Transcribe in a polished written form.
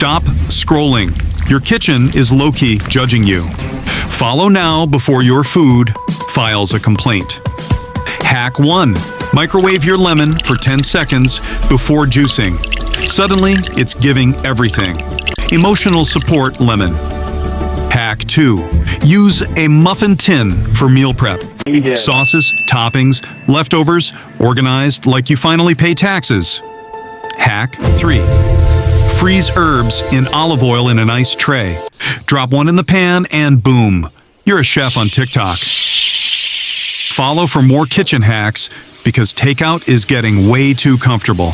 Stop scrolling. Your kitchen is low-key judging you. Follow now before your food files a complaint. Hack 1. Microwave your lemon for 10 seconds before juicing. Suddenly, it's giving everything. Emotional support lemon. Hack 2. Use a muffin tin for meal prep. Sauces, toppings, leftovers, organized like you finally pay taxes. Hack 3. Freeze herbs in olive oil in a nice tray. Drop one in the pan and boom, you're a chef on TikTok. Follow for more kitchen hacks because takeout is getting way too comfortable.